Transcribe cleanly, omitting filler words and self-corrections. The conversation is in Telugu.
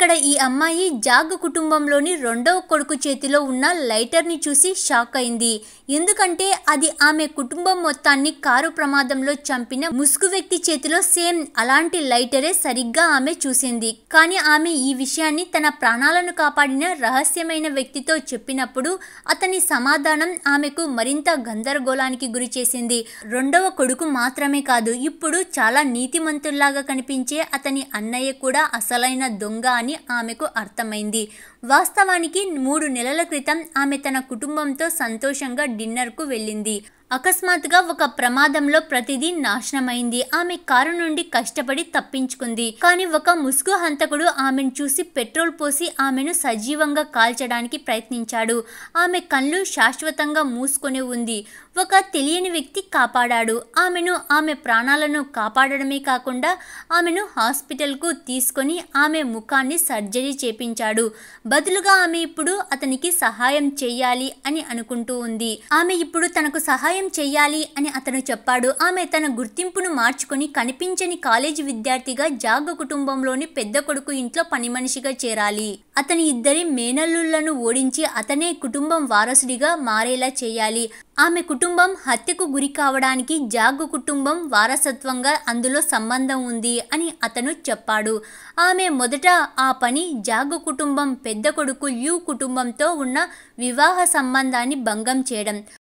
ఇక్కడ ఈ అమ్మాయి జాగ్ కుటుంబంలోని రెండవ కొడుకు చేతిలో ఉన్న లైటర్ని చూసి షాక్ అయింది. ఎందుకంటే అది ఆమె కుటుంబం మొత్తాన్ని కారు ప్రమాదంలో చంపిన ముసుగు వ్యక్తి చేతిలో సేమ్ అలాంటి లైటరే సరిగ్గా ఆమె చూసింది. కానీ ఆమె ఈ విషయాన్ని తన ప్రాణాలను కాపాడిన రహస్యమైన వ్యక్తితో చెప్పినప్పుడు అతని సమాధానం ఆమెకు మరింత గందరగోళానికి గురి చేసింది. రెండవ కొడుకు మాత్రమే కాదు, ఇప్పుడు చాలా నీతిమంతుల్లాగా కనిపించే అతని అన్నయ్య కూడా అసలైన దొంగ అని ఆమెకు అర్థమైంది. వాస్తవానికి 3 నెలల క్రితం ఆమె తన కుటుంబంతో సంతోషంగా డిన్నర్కు వెళ్ళింది. అకస్మాత్తుగా ఒక ప్రమాదంలో ప్రతిదీ నాశనమైంది. ఆమె కారు నుండి కష్టపడి తప్పించుకుంది. కానీ ఒక ముసుగు హంతకుడు ఆమెను చూసి పెట్రోల్ పోసి ఆమెను సజీవంగా కాల్చడానికి ప్రయత్నించాడు. ఆమె కళ్ళు శాశ్వతంగా మూసుకొని ఉంది. ఒక తెలియని వ్యక్తి కాపాడాడు ఆమెను. ఆమె ప్రాణాలను కాపాడడమే కాకుండా ఆమెను హాస్పిటల్కు తీసుకొని ఆమె ముఖాన్ని సర్జరీ చేపించాడు. బదులుగా ఆమె ఇప్పుడు అతనికి సహాయం చెయ్యాలి అని అనుకుంటూ ఉంది. ఆమె ఇప్పుడు తనకు సహాయం చెయ్యాలి అని అతను చెప్పాడు. ఆమె తన గుర్తింపును మార్చుకొని కనిపించని కాలేజీ విద్యార్థిగా జాగ్ కుటుంబంలోని పెద్ద కొడుకు ఇంట్లో పని మనిషిగా చేరాలి. అతని 2 మేనల్లులను ఓడించి అతనే కుటుంబం వారసుడిగా మారేలా చేయాలి. ఆమె కుటుంబం హత్యకు గురి కావడానికి జాగ్ కుటుంబం వారసత్వంగా అందులో సంబంధం ఉంది అని అతను చెప్పాడు. ఆమె మొదట ఆ పని జాగ్ కుటుంబం పెద్ద కొడుకు ల్యూ కుటుంబంతో ఉన్న వివాహ సంబంధాన్ని భంగం చేయడం.